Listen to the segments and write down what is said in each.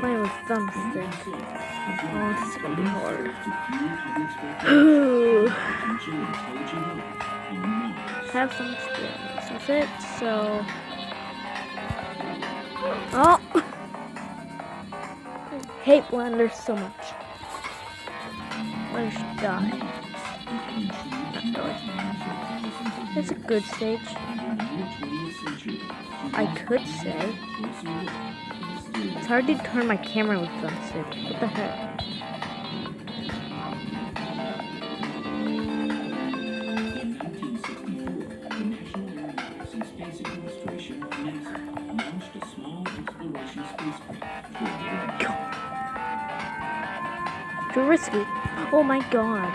playing with thumbstick. Oh, this is gonna be hard. Have some experience with it, so. Oh! I hate blenders so much. Blender should die. Not really. It's a good stage. I could say. It's hard to turn my camera with thumbstick. What the heck? Too risky. Oh my god.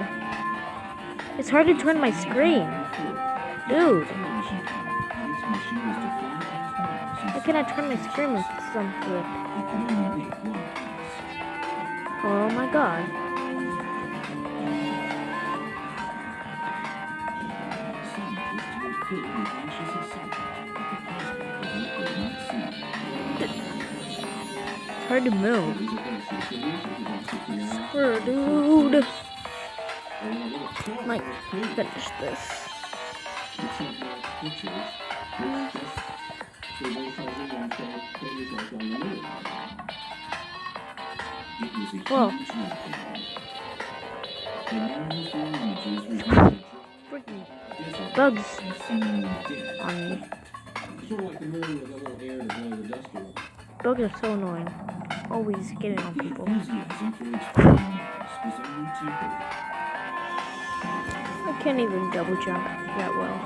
It's hard to turn my screen. Dude. How can I turn my screen with something? Oh my god. It's hard to move. Swear, dude. Might finish this. Whoa. Freaking bugs on me. Bugs are so annoying. Always getting on people. I can't even double jump that well.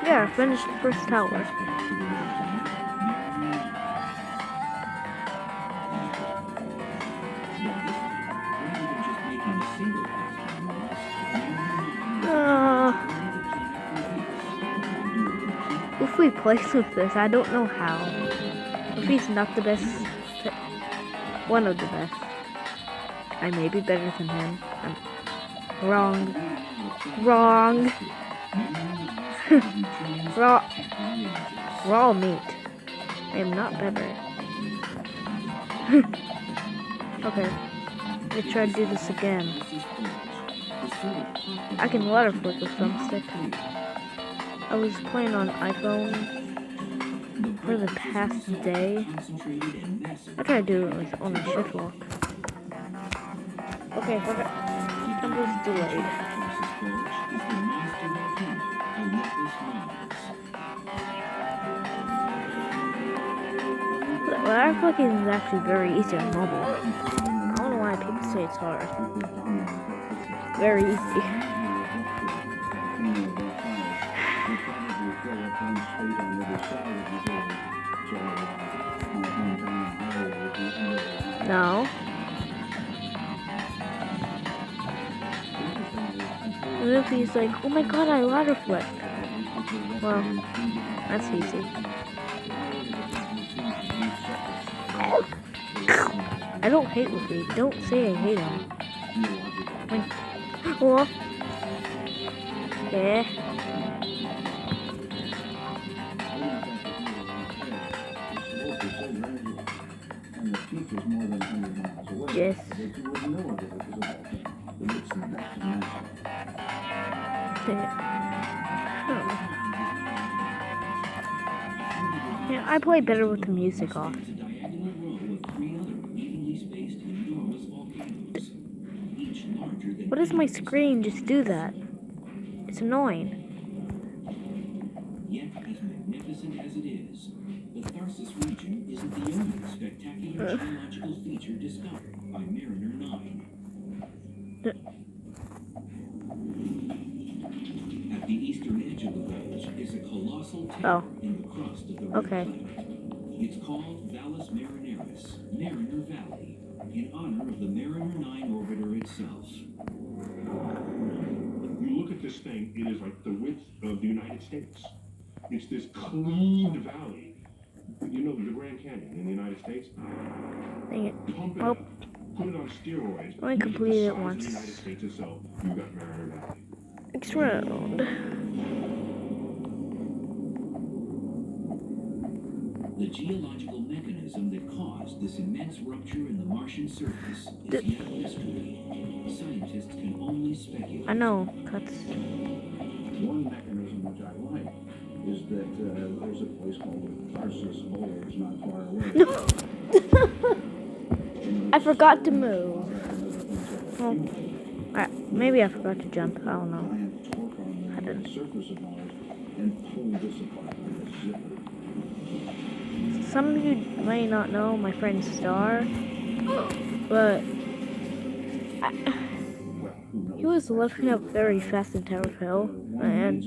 Yeah, I finished the first tower. If we plays with this, I don't know how. If he's not the best, one of the best. I may be better than him. I'm wrong. Wrong. Raw meat. I am not better. Okay. Let's try to do this again. I can water flip with thumbstick. I was playing on iPhone for the past day. I tried to do it with on a shift walk. Okay, I'm just delayed. Water flicking is actually very easy on mobile. I don't know why people say it's hard. Very easy. No. What if he's like, oh my god, I water flipped? Well, that's easy. I don't hate Luffy. Don't say I hate him. Oh. Yeah. Yes. Yeah, I play better with the music off. What does my screen just do that? It's annoying. Yet, as magnificent as it is, the Tharsis region isn't the only spectacular geological feature discovered by Mariner 9. At the eastern edge of the range is a colossal tear in the crust of the red planet. It's called Valles Marineris, Mariner Valley, in honor of the Mariner 9 orbiter itself. You look at this thing, it is like the width of the United States. It's this clean valley. You know, the Grand Canyon in the United States? Dang it. Pump it Oh. up, put it on steroids. I completed it once. The United States itself, you got Mariner Valley. Next round. The geological mechanism that caused this immense rupture in the Martian surface is yet a mystery. Scientists can only speculate. I know, cuts. One mechanism which I like is that there's a place called Tarsus Bowls not far away. I forgot to move. Well, maybe I forgot to jump. I don't know. Giant torque on I the didn't. surface of Mars and pull this apart like a zipper. Some of you may not know my friend Star, but he was lifting up very fast in Tower Hill, and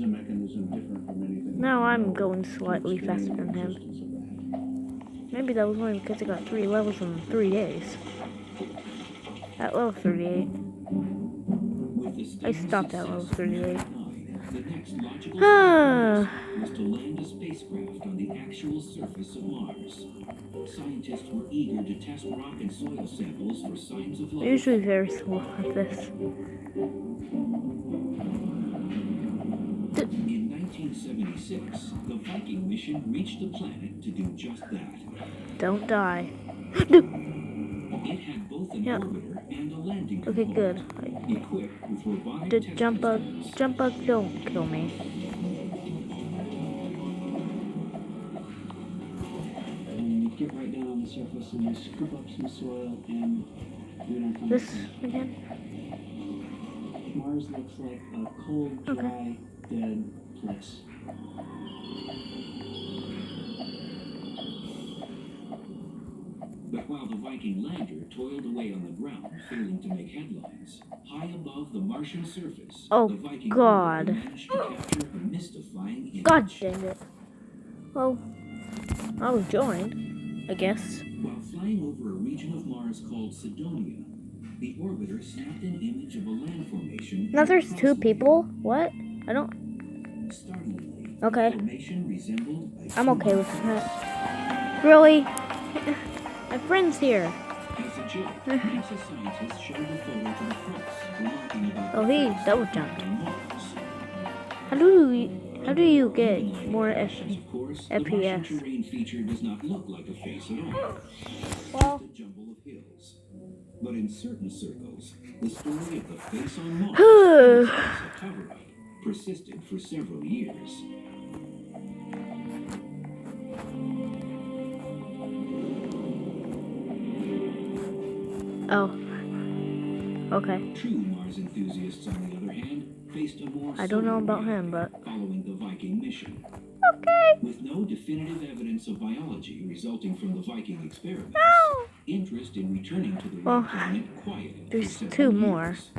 now I'm going slightly faster than him. Maybe that was only because I got 3 levels in 3 days. At level 38. I stopped at level 38. The next logical step was to land a spacecraft on the actual surface of Mars. Scientists were eager to test rock and soil samples for signs of I'm life. usually very slow at this. In 1976, the Viking mission reached the planet to do just that. Don't die. It had both an orbiter and a landing Okay, good. equipped with robotic The test jump bug, instruments. don't kill me. And you get right down on the surface and you scoop up some soil and do it on thumbstick. This again? Mars looks like a cold, dry, dead place. But while the Viking lander toiled away on the ground, failing to make headlines, high above the Martian surface, Oh, the Viking God. orbiter managed to capture a mystifying image. God dang it. Well, I was joined, I guess. While flying over a region of Mars called Sidonia, the orbiter snapped an image of a land formation. Now there's 2 people? What? I don't... Startlingly, Okay. the formation resembled a I'm okay with that. Really? My friend's here. As a joke, NASA scientists showed the photo to the press, remarking about Oh, he double jumped. How do you get more Of course, the Martian FPS? terrain feature does not look like a face at all. Well, Just a jumble of hills. But in certain circles, the story of the face on Mars, a cover-up, persisted for several years. oh. Okay. True Mars enthusiasts, on the other hand, faced a more I don't know sober about him, reality but... following the Viking mission. Okay. With no definitive evidence of biology resulting from the Viking experiments, No. interest in returning to the Well, red planet quieted. there's for 2 several more. years.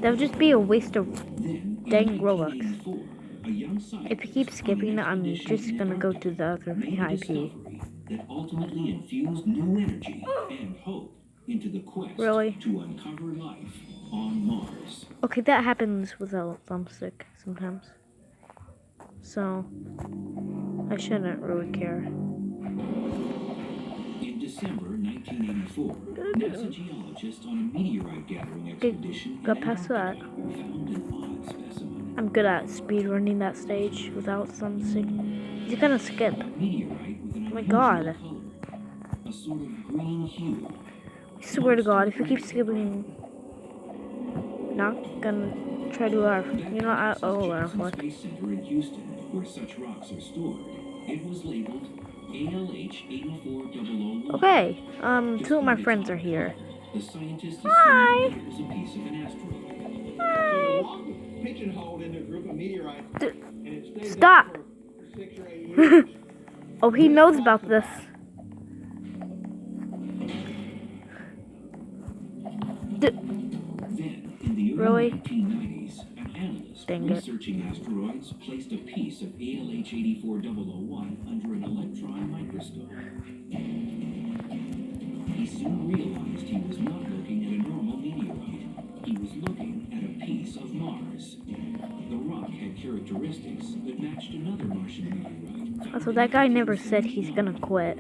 That would just be a waste of Then, in dang Robux. 1984, a young If scientist you keep on skipping an it, I'm expedition just in gonna go to Antarctica the other made a VIP. discovery that ultimately infused new energy and hope into the quest Really? to uncover life on Mars. Okay, that happens without thumbstick sometimes. So, I shouldn't really care. In December 1984, NASA geologists on a meteorite gathering expedition got in past that. Antarctica found an odd specimen. I'm good at speedrunning that stage without thumbstick. You're gonna skip. A meteorite with an Oh my unusual God. color, a sort of green hue. I swear to God, if you keep skipping, not gonna try to laugh. You know, I'll laugh. Johnson Like, Space Center in Houston, where such rocks are stored. It was labeled ALH-84001. okay, 2 of my friends are here. The scientists Hi. assumed it was a piece of an asteroid. Pigeonholed in a group of meteorites, and it stayed Stop. there for 6 or 8 years. Oh, he knows about this. Then, in the early Really? 1990s, an analyst Dang it. researching asteroids placed a piece of ALH-84001 under an electron microscope. He soon realized he was not looking at a normal meteorite. He was looking at a piece of Mars. The rock had characteristics that matched another Martian meteorite. So that guy never said he's gonna quit.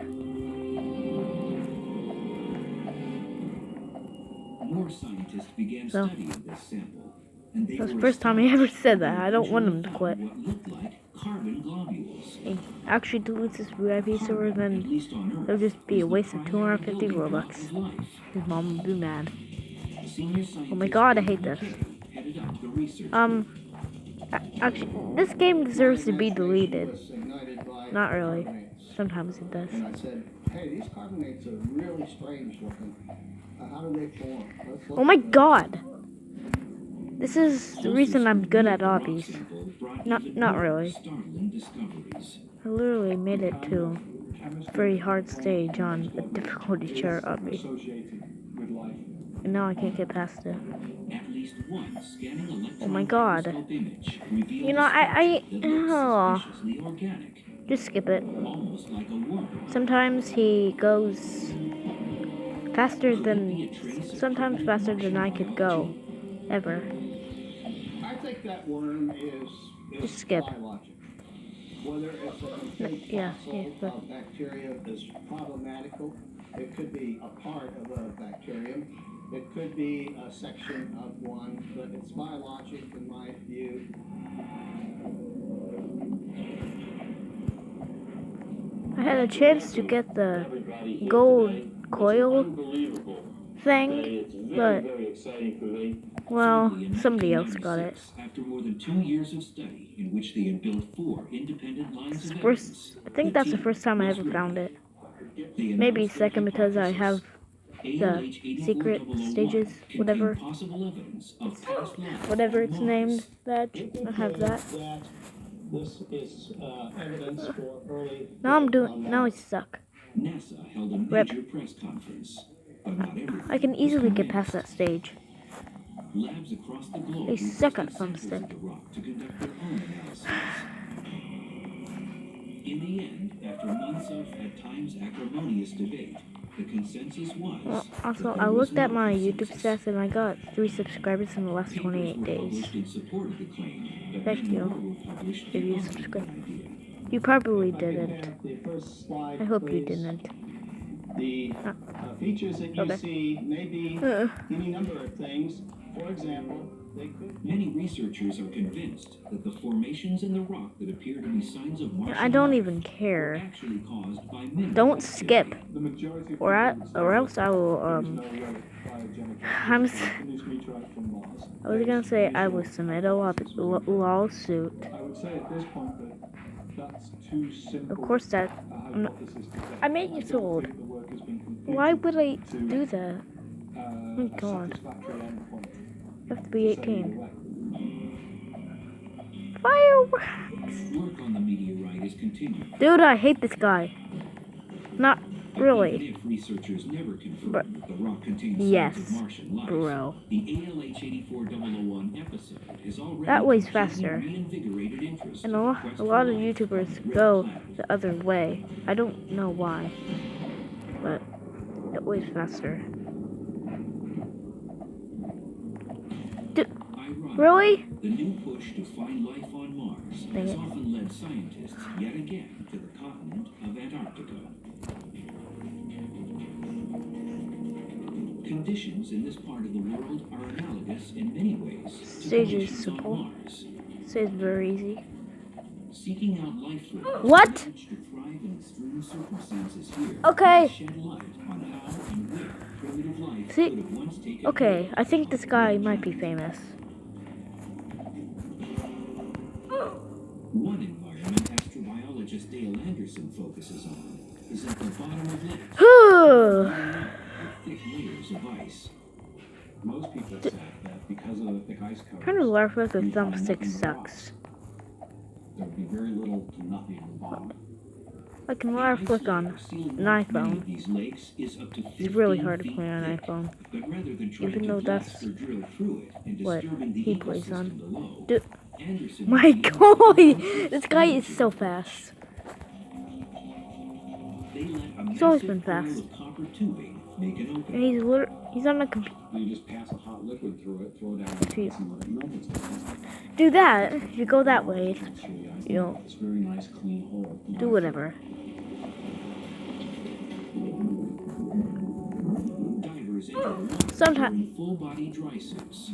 More scientists began So. studying this sample. and they That's the were first time he ever said that. I don't want him to found quit. what looked like carbon globules. He actually deletes this VIP server, At then least on Earth, it'll just be a was the waste of primary 250 building block Robux. of life. His mom will be mad. Senior Oh my scientist god, I hate David this. McKay headed up the research Actually, this game deserves to be My deleted. imagination was ignited by Not really. carbonates. Sometimes it does. And I said, hey, these carbonates are really strange looking. How do they form? Let's look Oh my at them." god! This is the reason I'm good at obbies. Not really. startling discoveries. I literally made it to a very hard stage on a difficulty chair obby. Associated with life. And now I can't get past it. At least one scanning electron Oh my god. microscope image revealed You know, a structure that looked suspiciously organic, just skip it. almost like a worm. Sometimes he goes faster than, sometimes faster than I could go, ever. I think that worm is Just skip. biologic. Whether it's a complete Yeah, capsule but- of bacteria is problematical. It could be a part of a bacterium. It could be a section of one, but it's biologic in my view. I had a chance to get the gold coil thing, but, well, Strangely, in somebody else got it. 1996, After more than 2 years of study, in which they had built 4 independent lines It's of the first, evidence, I think that's the first time I ever found it. they Maybe announced second their because I have hypothesis. the secret ALH-8401 stages, contained whatever. possible evidence of past life Whatever on it's Mars. named, badge. I have that. This is evidence for early. Now now I suck. NASA held a Rip. major press conference, but not everything I can was easily get convinced. past that stage. Labs across the globe They suck at requested samples thumbstick. of the rock to conduct their own analysis. In the end, after months of, at times, acrimonious debate, the consensus was. Well, also, that I there was looked at no my YouTube consensus. stats and I got 3 subscribers in the last Papers 28 were days. published in support of the claim, but Thank many you. more were published If you debunking subscribe. the idea. You probably If I could didn't. have the first slide, I hope you please. didn't. The features that you Okay. see may be Uh, any number of things. For example, they could Many researchers are convinced that the formations in the rock that appear to be signs of Martian I don't life even were care. actually caused by mineral Don't bacteria. skip. The majority of Or people would say else I will, there is no way biogenic I'm activity in this meteorite from Mars. I was gonna say I will submit a lawsuit. I would say at this point that that's too simple. Of course that, a hypothesis to test. I'm 8 I years don't old. think the work has been completed Why would I to, do that? a Oh God. satisfactory endpoint I have to be to say either 18. way. Fireworks! Work on the meteorite is continuing. Dude, I hate this guy. Not But really, even if researchers never confirm But- that the rock contains Yes, signs of Martian life, bro. the ALH-84001 episode has already That way's completely faster. reinvigorated interest And in a the lot, quest a lot for of life YouTubers on the red go planet. the other way. I don't know why, but that way's faster. Dude, Ironically, really? the new push to find life on Mars Dang has it. often led scientists yet again to the continent of Antarctica. Conditions in this part of the world are analogous in many ways to Stage is conditions simple. on Mars. Says very easy. Seeking out life forms What? managed to thrive in extreme circumstances here Okay. shed light on how and where primitive life See- could have once taken Okay, root I think on this the guy red might be planet. famous. One environment astrobiologist Dale Anderson focuses on is at the bottom of lakes Whew. with thick layers of ice. Most people say that because of the thick ice cover, Trying to laugh with the you find thumbstick nothing but sucks. rocks. There would be very little to nothing on the bottom. I can The laugh ice flick on layer sealing an off many iPhone. of these lakes is up to It's really 15 hard to feet play on thick. iPhone. But rather than trying Even to though blast that's or drill through it and what disturbing the he plays on. ecosystem below, Dude, Anderson my used the god, infrared this guy is energy so approach. fast. They let a He's always massive been coil fast. of copper tubing make an And opening. he's on a computer. You just pass a hot liquid through it, throw it down If you- the ice and let it melt itself. Do that. If you go that way, you know, It's a very nice clean hole. do whatever. Divers enter the water Sometime- wearing full-body dry suits.